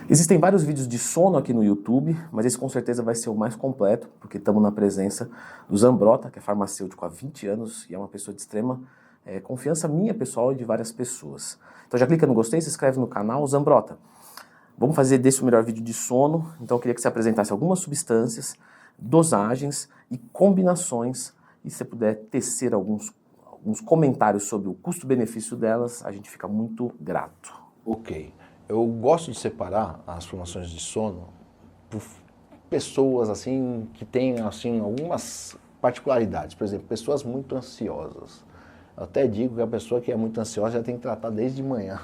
Existem vários vídeos de sono aqui no YouTube, mas esse com certeza vai ser o mais completo, porque estamos na presença do Zambrota, que é farmacêutico há 20 anos e é uma pessoa de extrema confiança minha pessoal e de várias pessoas. Então já clica no gostei, se inscreve no canal. Zambrota, vamos fazer desse o melhor vídeo de sono, então eu queria que você apresentasse algumas substâncias, dosagens e combinações, e se você puder tecer alguns comentários sobre o custo-benefício delas, a gente fica muito grato. Ok. Eu gosto de separar as formações de sono por pessoas assim que têm assim algumas particularidades. Por exemplo, pessoas muito ansiosas. Eu até digo que a pessoa que é muito ansiosa já tem que tratar desde de manhã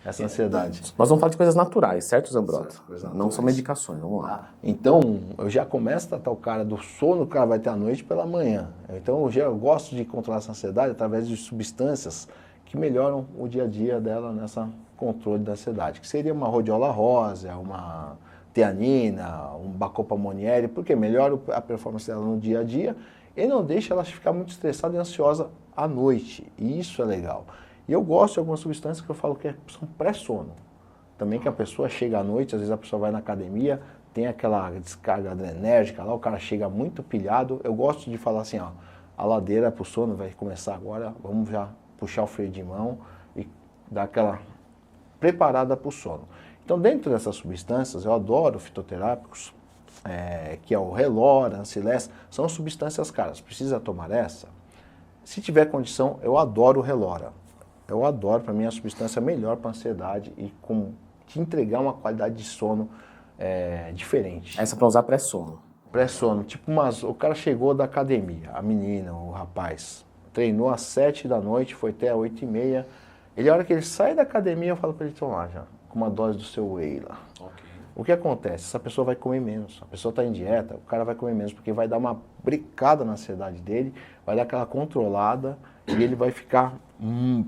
essa ansiedade. Nós vamos falar de coisas naturais, certo, Zambrota? Certo, não são medicações, vamos lá. Então, eu já começo a tratar o cara do sono que o cara vai ter à noite pela manhã. Então, eu gosto de controlar essa ansiedade através de substâncias que melhoram o dia a dia dela nessa controle da ansiedade, que seria uma rhodiola rosa, uma teanina, um bacopa monieri, porque melhora a performance dela no dia a dia e não deixa ela ficar muito estressada e ansiosa à noite. E isso é legal. E eu gosto de algumas substâncias que eu falo que são pré-sono. Também que a pessoa chega à noite, às vezes a pessoa vai na academia, tem aquela descarga adrenérgica lá, o cara chega muito pilhado. Eu gosto de falar assim, ó, a ladeira pro sono vai começar agora, vamos já puxar o freio de mão e dar aquela preparada para o sono. Então, dentro dessas substâncias, eu adoro fitoterápicos, que é o Relora, Ancilés, são substâncias caras. Precisa tomar essa? Se tiver condição, eu adoro o Relora. Eu adoro, para mim, a substância melhor para ansiedade e te entregar uma qualidade de sono diferente. Essa para usar pré-sono. Pré-sono, tipo, o cara chegou da academia, a menina, o rapaz, treinou às 7 da noite, foi até às 8h30. A hora que ele sai da academia, eu falo para ele tomar já, com uma dose do seu whey lá. Okay. O que acontece? Essa pessoa vai comer menos. A pessoa está em dieta, o cara vai comer menos, porque vai dar uma bricada na ansiedade dele, vai dar aquela controlada e ele vai ficar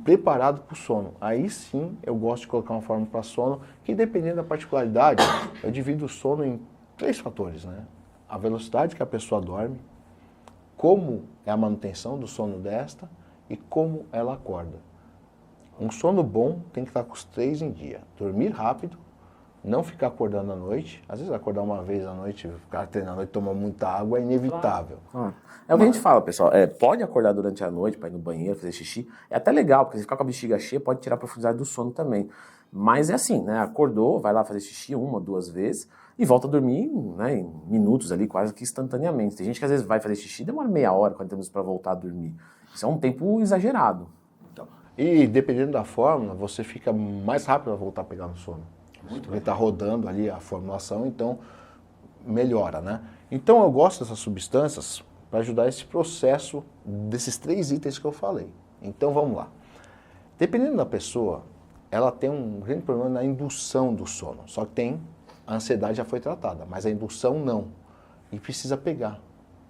preparado para o sono. Aí sim, eu gosto de colocar uma forma para sono, que dependendo da particularidade, eu divido o sono em 3 fatores, né? A velocidade que a pessoa dorme, como é a manutenção do sono desta e como ela acorda. Um sono bom tem que estar com os 3 em dia. Dormir rápido, não ficar acordando à noite. Às vezes acordar uma vez à noite, ficar treinando à noite, tomar muita água é inevitável. É o que a gente fala, pessoal. Pode acordar durante a noite para ir no banheiro, fazer xixi. É até legal, porque se ficar com a bexiga cheia, pode tirar a profundidade do sono também. Mas é assim, né? Acordou, vai lá fazer xixi 1 ou 2 vezes e volta a dormir, né, em minutos ali, quase que instantaneamente. Tem gente que às vezes vai fazer xixi e demora meia hora, 40 minutos para voltar a dormir. Isso é um tempo exagerado. E dependendo da fórmula, você fica mais rápido a voltar a pegar no sono. Porque está rodando ali a formulação, então melhora, né? Então eu gosto dessas substâncias para ajudar esse processo desses 3 itens que eu falei. Então vamos lá. Dependendo da pessoa, ela tem um grande problema na indução do sono. Só que a ansiedade já foi tratada, mas a indução não. E precisa pegar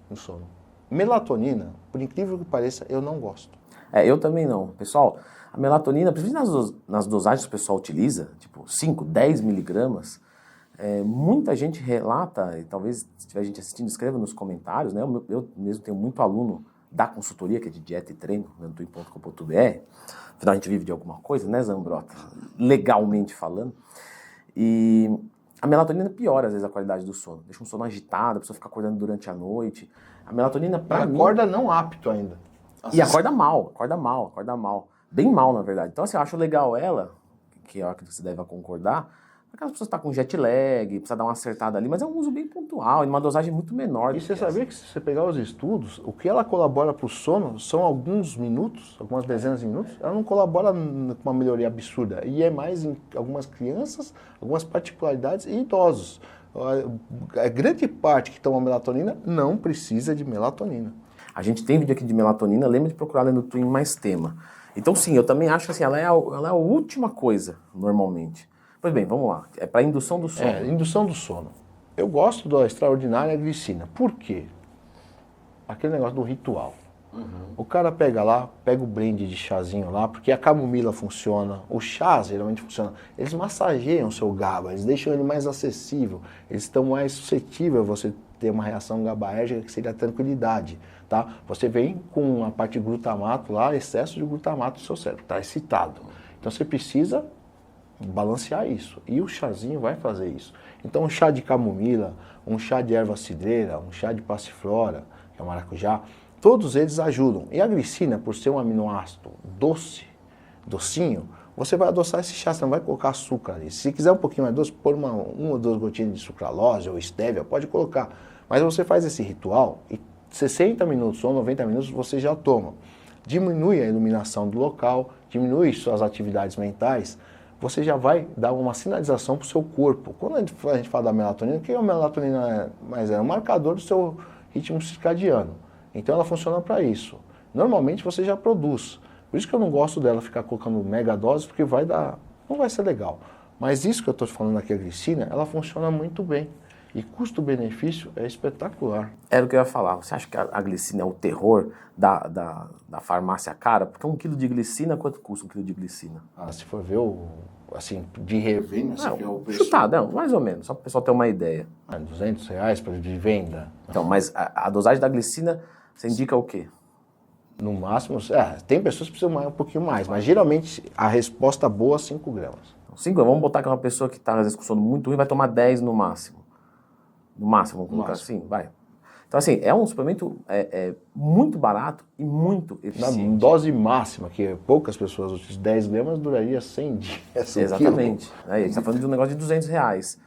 no sono. Melatonina, por incrível que pareça, eu não gosto. Eu também não. Pessoal, a melatonina, principalmente nas dosagens que o pessoal utiliza, tipo 5, 10 miligramas, muita gente relata, e talvez se tiver gente assistindo, escreva nos comentários, né? Eu mesmo tenho muito aluno da consultoria, que é de dieta e treino, no twin.com.br, afinal a gente vive de alguma coisa, né, Zambrota? Legalmente falando. E a melatonina piora, às vezes, a qualidade do sono. Deixa um sono agitado, a pessoa fica acordando durante a noite. A melatonina, pra mim... Acorda não apto ainda. E acorda mal. Bem mal, na verdade. Então, assim, eu acho legal ela, que eu acredito que você deve concordar, aquelas pessoas que estão com jet lag, precisa dar uma acertada ali, mas é um uso bem pontual, em uma dosagem muito menor. E você sabia que se você pegar os estudos, o que ela colabora para o sono são alguns minutos, algumas dezenas de minutos, ela não colabora com uma melhoria absurda. E é mais em algumas crianças, algumas particularidades e idosos. A grande parte que toma melatonina não precisa de melatonina. A gente tem vídeo aqui de melatonina, lembra de procurar lá no Twin mais tema. Então sim, eu também acho que assim, ela é a última coisa, normalmente. Pois bem, vamos lá. É para indução do sono. Indução do sono. Eu gosto da extraordinária glicina. Por quê? Aquele negócio do ritual. O cara pega lá, pega o blend de chazinho lá, porque a camomila funciona, o chá geralmente funciona. Eles massageiam o seu GABA, eles deixam ele mais acessível, eles estão mais suscetíveis a você ter uma reação GABAérgica, que seria a tranquilidade, tá? Você vem com a parte de glutamato lá, excesso de glutamato no seu cérebro, está excitado. Então você precisa balancear isso. E o chazinho vai fazer isso. Então um chá de camomila, um chá de erva cidreira, um chá de passiflora, que é o maracujá, todos eles ajudam. E a glicina, por ser um aminoácido doce, docinho, você vai adoçar esse chá, você não vai colocar açúcar ali. Se quiser um pouquinho mais doce, pôr uma ou duas gotinhas de sucralose ou estévia, pode colocar. Mas você faz esse ritual e 60 minutos ou 90 minutos você já toma. Diminui a iluminação do local, diminui suas atividades mentais, você já vai dar uma sinalização para o seu corpo. Quando a gente fala da melatonina, o que a melatonina é? É um marcador do seu ritmo circadiano. Então ela funciona para isso. Normalmente você já produz. Por isso que eu não gosto dela ficar colocando mega dose, porque não vai ser legal. Mas isso que eu estou falando aqui, a glicina, ela funciona muito bem. E custo-benefício é espetacular. Era o que eu ia falar. Você acha que a glicina é o terror da farmácia cara? Porque 1 quilo de glicina, quanto custa 1 quilo de glicina? Se for ver assim, de revenda, Não, que é o preço. chutado, não, mais ou menos, só para o pessoal ter uma ideia. R$200 de venda. Então, mas a dosagem da glicina, você indica o quê? No máximo, tem pessoas que precisam um pouquinho mais, mas geralmente a resposta boa é 5 gramas. 5 gramas, vamos botar que uma pessoa que está às vezes com sono muito ruim vai tomar 10 no máximo. No máximo, vamos colocar assim, vai. Então assim, é um suplemento muito barato e muito eficiente. Na dose máxima, que poucas pessoas utilizam, 10 gramas duraria 100 dias. Exatamente. A gente está falando de um negócio de R$200.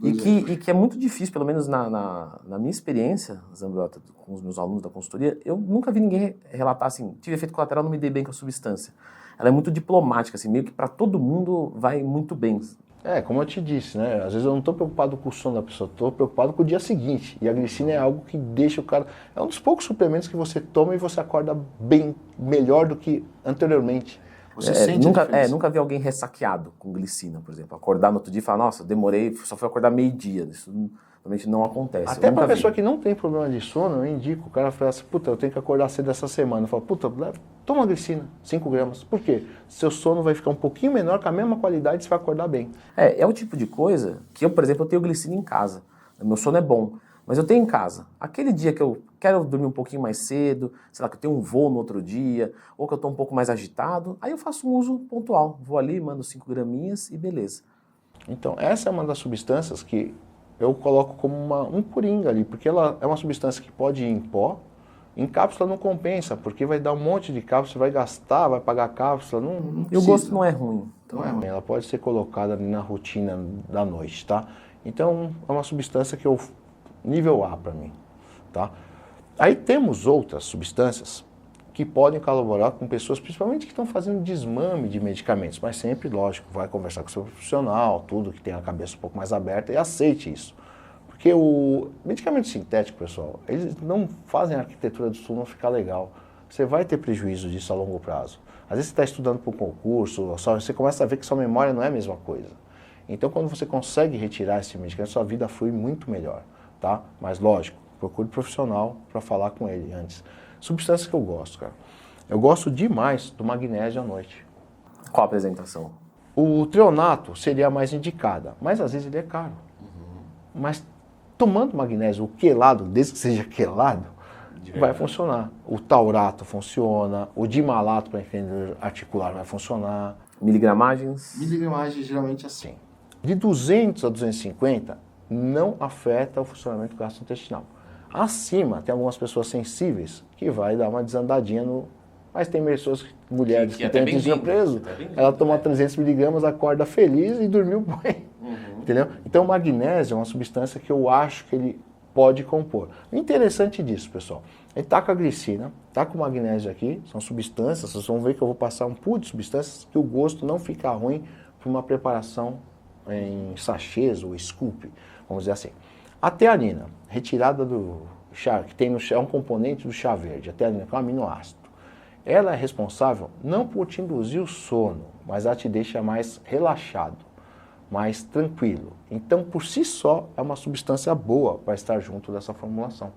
E que é muito difícil, pelo menos na minha experiência, Zambrota, com os meus alunos da consultoria, eu nunca vi ninguém relatar assim, tive efeito colateral, não me dei bem com a substância. Ela é muito diplomática, assim, meio que para todo mundo vai muito bem. Como eu te disse, né? Às vezes eu não estou preocupado com o sono da pessoa, estou preocupado com o dia seguinte. E a glicina é algo que deixa o cara... É um dos poucos suplementos que você toma e você acorda bem, melhor do que anteriormente. Você nunca vi alguém ressaqueado com glicina, por exemplo. Acordar no outro dia e falar, nossa, demorei, só fui acordar meio-dia. Isso realmente não acontece. Até para pessoa que não tem problema de sono, eu indico. O cara fala assim, puta, eu tenho que acordar cedo essa semana. Eu falo, puta, toma glicina, 5 gramas. Por quê? Seu sono vai ficar um pouquinho menor, com a mesma qualidade, você vai acordar bem. É o tipo de coisa que eu, por exemplo, eu tenho glicina em casa. Meu sono é bom. Mas eu tenho em casa. Aquele dia que eu quero dormir um pouquinho mais cedo, sei lá, que eu tenho um voo no outro dia, ou que eu estou um pouco mais agitado, aí eu faço um uso pontual. Vou ali, mando 5 graminhas e beleza. Então, essa é uma das substâncias que eu coloco como um coringa ali, porque ela é uma substância que pode ir em pó. Em cápsula não compensa, porque vai dar um monte de cápsula, você vai gastar, vai pagar cápsula, não E o gosto não é ruim. Não é ruim, ela pode ser colocada ali na rotina da noite, tá? Então, é uma substância que eu... nível A para mim, tá? Aí temos outras substâncias que podem colaborar com pessoas, principalmente que estão fazendo desmame de medicamentos, mas sempre, lógico, vai conversar com o seu profissional, tudo que tem a cabeça um pouco mais aberta e aceite isso. Porque o medicamento sintético, pessoal, eles não fazem a arquitetura do sono ficar legal. Você vai ter prejuízo disso a longo prazo. Às vezes você está estudando para um concurso, você começa a ver que sua memória não é a mesma coisa. Então, quando você consegue retirar esse medicamento, sua vida flui muito melhor. Tá? Mas lógico, procure profissional para falar com ele antes. Substâncias que eu gosto, cara. Eu gosto demais do magnésio à noite. Qual a apresentação? O treonato seria a mais indicada, mas às vezes ele é caro. Mas tomando magnésio, o quelado, desde que seja quelado, vai funcionar. O taurato funciona, o dimalato para entender articular vai funcionar. Miligramagens? Miligramagens geralmente assim. De 200 a 250 não afeta o funcionamento gastrointestinal. Acima, tem algumas pessoas sensíveis que vai dar uma desandadinha no... Mas tem pessoas, mulheres que têm intestino preso, ela toma 300 miligramas, acorda feliz e dormiu bem. Entendeu? Então o magnésio é uma substância que eu acho que ele pode compor. O interessante disso, pessoal, ele está com a glicina, está com o magnésio aqui, são substâncias, vocês vão ver que eu vou passar um pool de substâncias que o gosto não fica ruim para uma preparação em sachês ou scoop, vamos dizer assim. A teanina, retirada do chá, que tem no chá, é um componente do chá verde, a teanina, que é um aminoácido. Ela é responsável não por te induzir o sono, mas ela te deixa mais relaxado, mais tranquilo. Então, por si só, é uma substância boa para estar junto dessa formulação.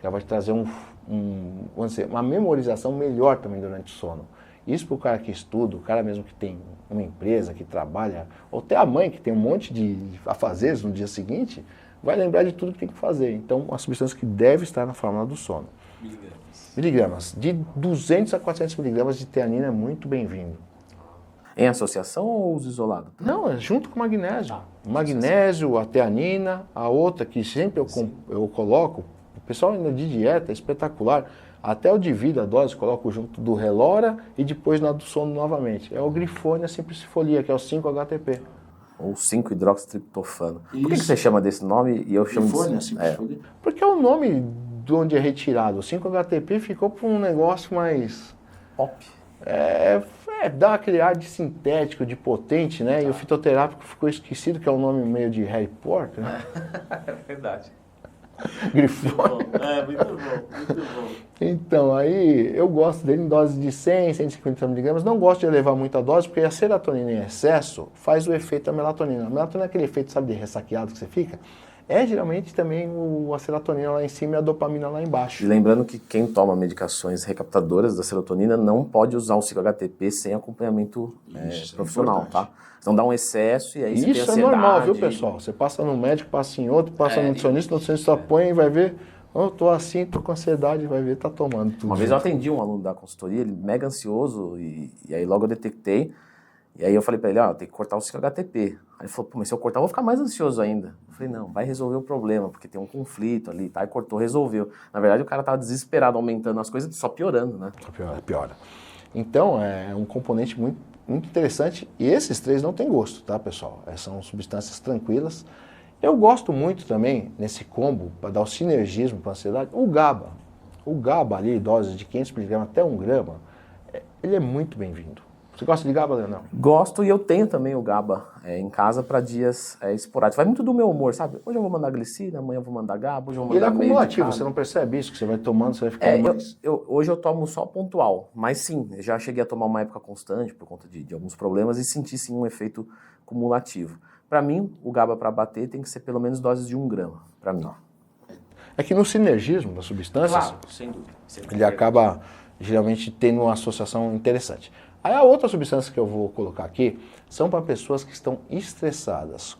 Ela vai te trazer vamos dizer, uma memorização melhor também durante o sono. Isso para o cara que estuda, o cara mesmo que tem uma empresa, que trabalha, ou até a mãe que tem um monte de afazeres no dia seguinte, vai lembrar de tudo que tem que fazer. Então, uma substância que deve estar na fórmula do sono. Miligramas. De 200 a 400 miligramas de teanina é muito bem-vindo. Em associação ou uso isolado? Não, é junto com o magnésio. O magnésio, a teanina, a outra que sempre eu coloco, o pessoal ainda de dieta é espetacular. Até eu divido a dose, coloco junto do Relora e depois na do sono novamente. É o Grifônia Simplicifolia, que é o 5-HTP. Ou 5-hidroxitriptofano. Por que você chama desse nome e eu chamo Grifônia de... Simplicifolia. Porque é o nome de onde é retirado. O 5-HTP ficou para um negócio mais... Pop. Dá aquele ar de sintético, de potente, né? E o fitoterápico ficou esquecido, que é um nome meio de Harry Potter. Né? É verdade. Grifônia. Muito bom, muito bom. Então, aí eu gosto dele em doses de 100, 150 miligramas. Não gosto de elevar muita dose, porque a serotonina em excesso faz o efeito da melatonina. A melatonina é aquele efeito, sabe, de ressaqueado que você fica? É geralmente também a serotonina lá em cima e a dopamina lá embaixo. E lembrando que quem toma medicações recaptadoras da serotonina não pode usar o 5-HTP sem acompanhamento profissional, tá? Então dá um excesso e aí você tem Isso é ansiedade. normal, viu, pessoal? Você passa no médico, passa em outro, passa no nutricionista, o nutricionista põe e vai ver, tô assim, tô com ansiedade, vai ver, tá tomando tudo. Uma vez eu atendi um aluno da consultoria, ele mega ansioso, e aí logo eu detectei, e aí eu falei pra ele, tem que cortar o 5-HTP. Aí ele falou, pô, mas se eu cortar eu vou ficar mais ansioso ainda. Eu falei, não, vai resolver o problema, porque tem um conflito ali, tá? E cortou, resolveu. Na verdade o cara tava desesperado, aumentando as coisas, só piorando, né? Piora. Então, é um componente muito interessante, e esses três não tem gosto, tá, pessoal? São substâncias tranquilas. Eu gosto muito também, nesse combo, para dar o sinergismo para a ansiedade, o GABA. O GABA ali, doses de 500 mg até 1 grama, ele é muito bem-vindo. Você gosta de GABA, Leonel? Gosto, e eu tenho também o GABA em casa para dias esporádicos. Vai muito do meu humor, sabe? Hoje eu vou mandar glicina, amanhã eu vou mandar GABA, hoje eu vou mandar ele é acumulativo, você não percebe isso, que você vai tomando, você vai ficar mais... Hoje eu tomo só pontual, mas sim, eu já cheguei a tomar uma época constante por conta de alguns problemas e senti sim um efeito cumulativo. Para mim, o GABA para bater tem que ser pelo menos doses de 1 grama, para mim. É que no sinergismo das substâncias, claro, sem dúvida. Ele acaba geralmente tendo uma associação interessante. Aí a outra substância que eu vou colocar aqui são para pessoas que estão estressadas,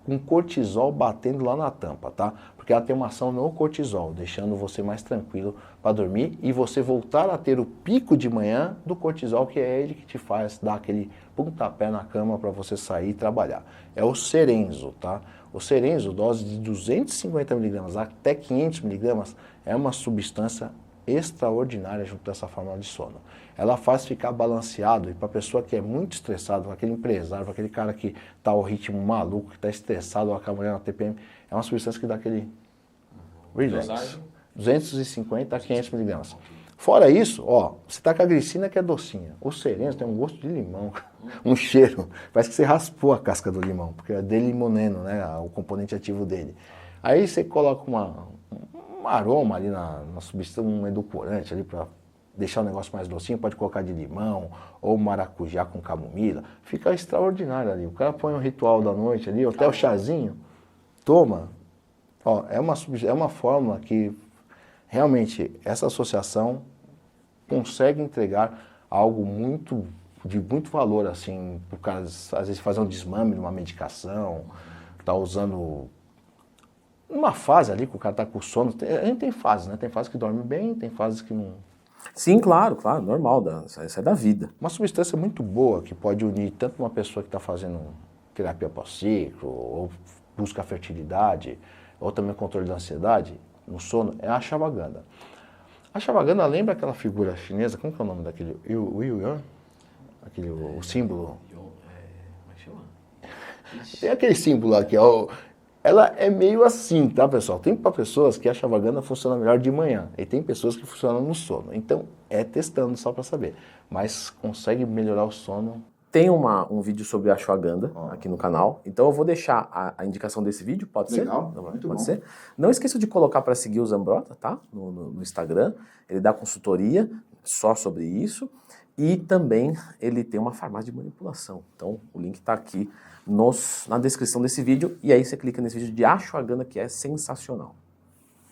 com cortisol batendo lá na tampa, tá? Porque ela tem uma ação no cortisol, deixando você mais tranquilo para dormir e você voltar a ter o pico de manhã do cortisol, que é ele que te faz dar aquele pontapé na cama para você sair e trabalhar. É o Cerenzo, tá? O Cerenzo, dose de 250 mg até 500 mg, é uma substância extraordinária junto dessa fórmula de sono. Ela faz ficar balanceado, e para a pessoa que é muito estressada, para aquele empresário, para aquele cara que está ao ritmo maluco, que está estressado, ou a mulher na TPM, é uma substância que dá aquele relax. 250 a 500 mg. Fora isso, você está com a glicina que é docinha. O Cerenzo tem um gosto de limão, um cheiro. Parece que você raspou a casca do limão, porque é delimoneno, né, o componente ativo dele. Aí você coloca um aroma ali na substância, um edulcorante ali para deixar o negócio mais docinho, pode colocar de limão ou maracujá com camomila. Fica extraordinário ali. O cara põe um ritual da noite ali, até o chazinho, toma. É uma fórmula que realmente essa associação consegue entregar algo de muito valor, assim, para o cara às vezes fazer um desmame de uma medicação, tá usando uma fase ali que o cara tá com sono. A gente tem fases, né? Tem fases que dorme bem, tem fases que não... Sim, claro, normal, isso é da vida. Uma substância muito boa que pode unir tanto uma pessoa que está fazendo terapia pós-ciclo, ou busca a fertilidade, ou também controle da ansiedade, no sono, é a Ashwagandha. A Ashwagandha lembra aquela figura chinesa, como que é o nome daquele? Yuan? O símbolo? Como é que chama? Tem aquele símbolo aqui, ela é meio assim, tá, pessoal? Tem para pessoas que a Ashwagandha funciona melhor de manhã, e tem pessoas que funcionam no sono. Então, testando só para saber. Mas consegue melhorar o sono. Tem um vídeo sobre a Ashwagandha aqui no canal, então eu vou deixar a indicação desse vídeo, pode ser? Legal, muito pode bom. ser. Não esqueça de colocar para seguir o Zambrota, tá? No Instagram, ele dá consultoria só sobre isso, e também ele tem uma farmácia de manipulação. Então o link está aqui na descrição desse vídeo, e aí você clica nesse vídeo de Ashwagandha, que é sensacional.